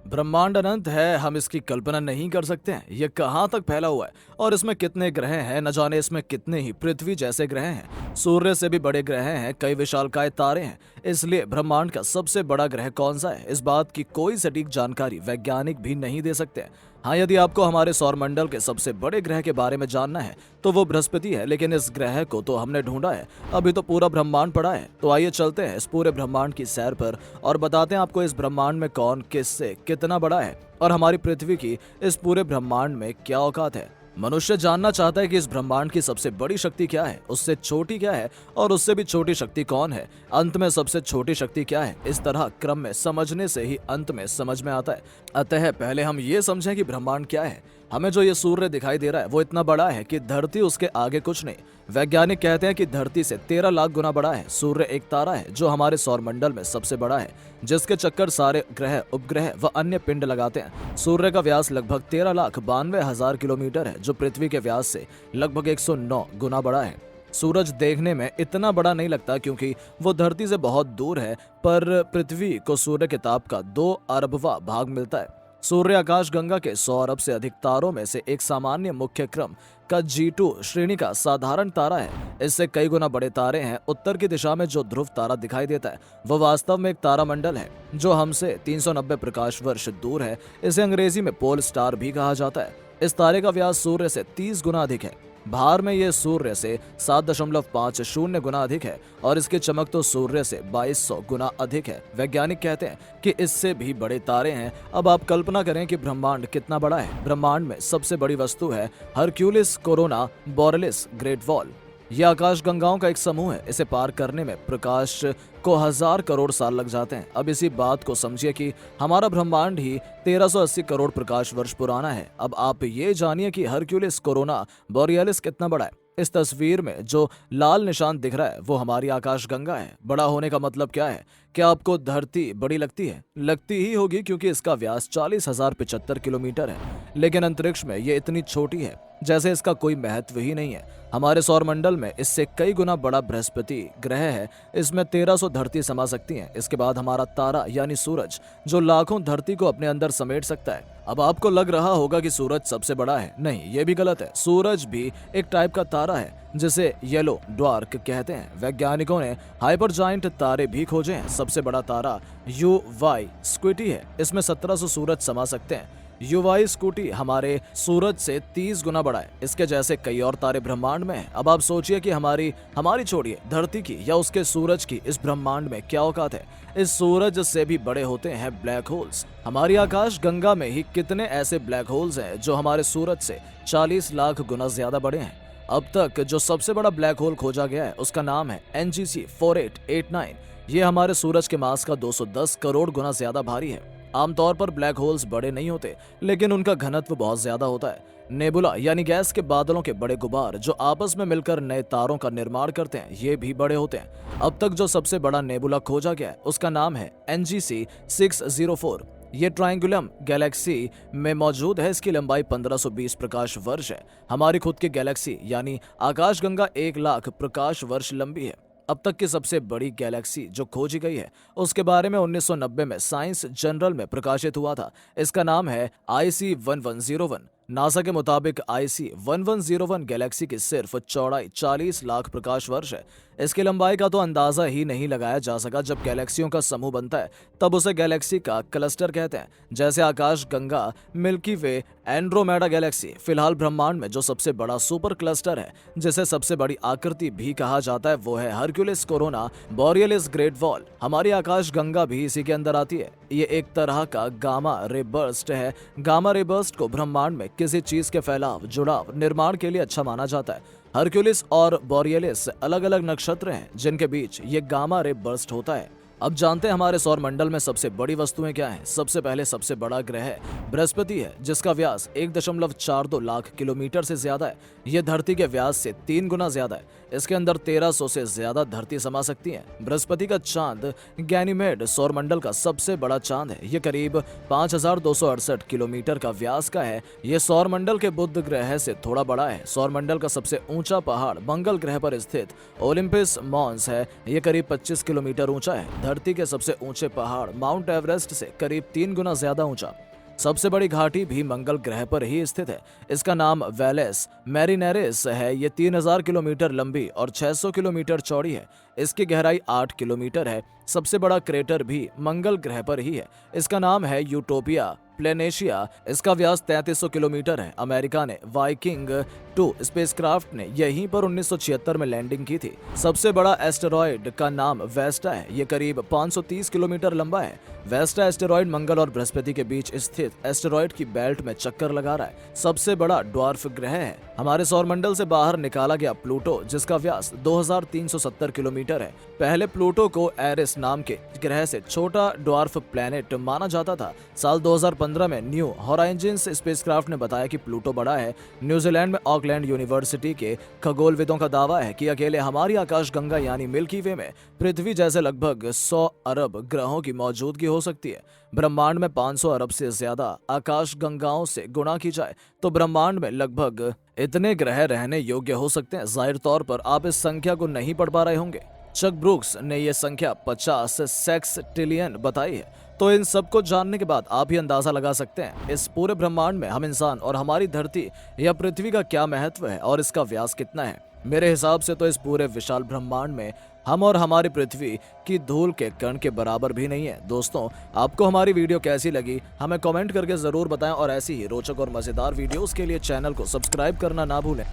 ब्रह्मांड अनंत है, हम इसकी कल्पना नहीं कर सकते हैं। ये कहाँ तक फैला हुआ है और इसमें कितने ग्रह हैं, न जाने इसमें कितने ही पृथ्वी जैसे ग्रह हैं। सूर्य से भी बड़े ग्रह हैं, कई विशालकाय तारे हैं। इसलिए ब्रह्मांड का सबसे बड़ा ग्रह कौन सा है, इस बात की कोई सटीक जानकारी वैज्ञानिक भी नहीं दे सकते हैं। हाँ, यदि आपको हमारे सौरमंडल के सबसे बड़े ग्रह के बारे में जानना है तो वो बृहस्पति है, लेकिन इस ग्रह को तो हमने ढूंढा है, अभी तो पूरा ब्रह्मांड पड़ा है। तो आइए चलते हैं इस पूरे ब्रह्मांड की सैर पर और बताते हैं आपको इस ब्रह्मांड में कौन किससे कितना बड़ा है और हमारी पृथ्वी की इस पूरे ब्रह्मांड में क्या औकात है। मनुष्य जानना चाहता है कि इस ब्रह्मांड की सबसे बड़ी शक्ति क्या है, उससे छोटी क्या है और उससे भी छोटी शक्ति कौन है, अंत में सबसे छोटी शक्ति क्या है। इस तरह क्रम में समझने से ही अंत में समझ में आता है। अतः पहले हम ये समझें कि ब्रह्मांड क्या है। हमें जो ये सूर्य दिखाई दे रहा है वो इतना बड़ा है कि धरती उसके आगे कुछ नहीं। वैज्ञानिक कहते हैं कि धरती से 13 लाख गुना बड़ा है। सूर्य एक तारा है जो हमारे सौरमंडल में सबसे बड़ा है, जिसके चक्कर सारे ग्रह, उपग्रह व अन्य पिंड लगाते हैं। सूर्य का व्यास लगभग 13,92,000 किलोमीटर है, जो पृथ्वी के व्यास से लगभग 109 गुना बड़ा है। सूरज देखने में इतना बड़ा नहीं लगता क्योंकि वो धरती से बहुत दूर है, पर पृथ्वी को सूर्य के ताप का 2 अरबवां भाग मिलता है। सूर्य आकाश गंगा के 100 अरब से अधिक तारों में से एक सामान्य मुख्य क्रम का G2 श्रेणी का साधारण तारा है। इससे कई गुना बड़े तारे हैं। उत्तर की दिशा में जो ध्रुव तारा दिखाई देता है वह वास्तव में एक तारामंडल है जो हमसे 390 प्रकाश वर्ष दूर है। इसे अंग्रेजी में पोल स्टार भी कहा जाता है। इस तारे का व्यास सूर्य से 30 गुना अधिक है। भार में यह सूर्य से 7.50 गुना अधिक है और इसकी चमक तो सूर्य से 2200 गुना अधिक है। वैज्ञानिक कहते हैं कि इससे भी बड़े तारे हैं। अब आप कल्पना करें कि ब्रह्मांड कितना बड़ा है। ब्रह्मांड में सबसे बड़ी वस्तु है Hercules corona borealis great wall. यह आकाश गंगाओं का एक समूह है। इसे पार करने में प्रकाश को 1000 करोड़ साल लग जाते हैं। अब इसी बात को समझिए कि हमारा ब्रह्मांड ही 1380 करोड़ प्रकाश वर्ष पुराना है। अब आप ये जानिए कि हरक्यूलिस कोरोना बोरियलिस कितना बड़ा है। इस तस्वीर में जो लाल निशान दिख रहा है वो हमारी आकाशगंगा है। बड़ा होने का मतलब क्या है? क्या आपको धरती बड़ी लगती है? लगती ही होगी क्योंकि इसका व्यास 40,075 किलोमीटर है, लेकिन अंतरिक्ष में ये इतनी छोटी है जैसे इसका कोई महत्व ही नहीं है। हमारे सौरमंडल में इससे कई गुना बड़ा बृहस्पति ग्रह है। इसमें 1300 धरती समा सकती हैं। इसके बाद हमारा तारा यानी सूरज, जो लाखों धरती को अपने अंदर समेट सकता है। अब आपको लग रहा होगा कि सूरज सबसे बड़ा है। नहीं, ये भी गलत है। सूरज भी एक टाइप का तारा है जिसे येलो ड्वार्फ कहते हैं। वैज्ञानिकों ने हाइपर जाइंट तारे भी खोजे हैं। सबसे बड़ा तारा UY स्क्विटी है। इसमें 1700 सूरज समा सकते हैं। UY स्कूटी हमारे सूरज से 30 गुना बड़ा है। इसके जैसे कई और तारे ब्रह्मांड में हैं। अब आप सोचिए कि हमारी छोड़िए धरती की या उसके सूरज की इस ब्रह्मांड में क्या औकात है। इस सूरज से भी बड़े होते हैं ब्लैक होल्स। हमारी आकाश गंगा में ही कितने ऐसे ब्लैक होल्स हैं जो हमारे सूरज से 40 लाख गुना ज्यादा बड़े हैं। अब तक जो सबसे बड़ा ब्लैक होल खोजा गया है उसका नाम है NGC 4889। ये हमारे सूरज के मास का 210 करोड़ गुना ज्यादा भारी है। आमतौर पर ब्लैक होल्स बड़े नहीं होते, लेकिन उनका घनत्व बहुत ज्यादा होता है। नेबुला यानी गैस के बादलों के बड़े गुबार जो आपस में मिलकर नए तारों का निर्माण करते हैं, ये भी बड़े होते हैं। अब तक जो सबसे बड़ा नेबुला खोजा गया है उसका नाम है NGC 604। ये ट्रायंगुलम गैलेक्सी में मौजूद है। इसकी लंबाई 1520 प्रकाश वर्ष है। हमारी खुद की गैलेक्सी यानी आकाशगंगा 1 लाख प्रकाश वर्ष लंबी है। अब तक की सबसे बड़ी गैलेक्सी जो खोजी गई है उसके बारे में 1990 में साइंस जर्नल में प्रकाशित हुआ था। इसका नाम है IC 1101। नासा के मुताबिक IC 1101 गैलेक्सी की सिर्फ चौड़ाई 40 लाख प्रकाश वर्ष है। इसकी लंबाई का तो अंदाजा ही नहीं लगाया जा सका। जब गैलेक्सियों का समूह बनता है तब उसे गैलेक्सी का क्लस्टर कहते हैं। जैसे आकाश गंगा, मिल्की वे, एंड्रोमेडा गैलेक्सी। फिलहाल ब्रह्मांड में जो सबसे बड़ा सुपर क्लस्टर है, जिसे सबसे बड़ी आकृति भी कहा जाता है, वो है हरक्यूलिस कोरोना बोरियलिस ग्रेट वॉल। हमारी आकाश गंगा भी इसी के अंदर आती है। ये एक तरह का गामा रे बर्स्ट है। गामा रे बर्स्ट को ब्रह्मांड में किसी चीज के फैलाव, जुड़ाव, निर्माण के लिए अच्छा माना जाता है। हरक्यूलिस और बोरियलिस अलग अलग नक्षत्र हैं जिनके बीच ये गामा रे बर्स्ट होता है। अब जानते हैं हमारे सौरमंडल में सबसे बड़ी वस्तुएं क्या हैं। सबसे पहले सबसे बड़ा ग्रह बृहस्पति है, जिसका व्यास 1.42 लाख किलोमीटर से ज्यादा है। यह धरती के व्यास से 3 गुना ज्यादा है। इसके अंदर 1300 से ज्यादा धरती समा सकती है। बृहस्पति का चांद गैनीमेड सौरमंडल का सबसे बड़ा चांद है। यह करीब 5268 किलोमीटर का व्यास का है। यह सौरमंडल के बुध ग्रह से थोड़ा बड़ा है। सौरमंडल का सबसे ऊंचा पहाड़ मंगल ग्रह पर स्थित ओलिम्पस मॉन्स है। यह करीब 25 किलोमीटर ऊंचा है। धरती के सबसे ऊंचे पहाड़ माउंट एवरेस्ट से करीब 3 गुना ज्यादा ऊंचा। सबसे बड़ी घाटी भी मंगल ग्रह पर ही स्थित है। इसका नाम वेलेस मैरिनेरिस है। ये 3000 किलोमीटर लंबी और 600 किलोमीटर चौड़ी है। इसकी गहराई 8 किलोमीटर है। सबसे बड़ा क्रेटर भी मंगल ग्रह पर ही है। इसका नाम है यूटोपिया प्लेनेशिया। इसका व्यास 3300 किलोमीटर है। अमेरिका ने वाइकिंग 2 स्पेसक्राफ्ट ने यहीं पर 1976 में लैंडिंग की थी। सबसे बड़ा एस्टेरॉयड का नाम वेस्टा है। ये करीब 530 किलोमीटर लंबा है। वेस्टा एस्टेरॉयड मंगल और बृहस्पति के बीच स्थित एस्टेरॉयड की बेल्ट में चक्कर लगा रहा है। सबसे बड़ा ड्वार्फ ग्रह है। हमारे सौरमंडल से बाहर निकाला गया प्लूटो, जिसका व्यास 2370 किलोमीटर है। पहले प्लूटो को एरिस नाम के ग्रह से छोटा ड्वार्फ प्लैनेट माना जाता था। साल 2015 में न्यू होराइजन्स स्पेसक्राफ्ट ने बताया कि प्लूटो बड़ा है। न्यूजीलैंड में ऑकलैंड यूनिवर्सिटी के खगोलविदों का दावा है कि अकेले हमारी आकाशगंगा यानी मिल्की वे में पृथ्वी जैसे लगभग 100 अरब ग्रहों की मौजूदगी हो सकती है। ब्रह्मांड में 500 अरब से ज्यादा आकाशगंगाओं से गुणा की जाए तो ब्रह्मांड में लगभग इतने ग्रह रहने योग्य हो सकते हैं। जाहिर तौर पर आप इस संख्या को नहीं पढ़ पा रहे होंगे। चक ब्रूक्स ने यह संख्या 50 सेक्सटिलियन बताई है। तो इन सब को जानने के बाद आप ही अंदाजा लगा सकते हैं इस पूरे ब्रह्मांड में हम इंसान और हमारी धरती या पृथ्वी का क्या महत्व है और इसका व्यास कितना है। मेरे हिसाब से तो इस पूरे विशाल ब्रह्मांड में हम और हमारी पृथ्वी की धूल के कण के बराबर भी नहीं है। दोस्तों, आपको हमारी वीडियो कैसी लगी हमें कमेंट करके जरूर बताएं और ऐसी ही रोचक और मजेदार वीडियोस के लिए चैनल को सब्सक्राइब करना ना भूलें।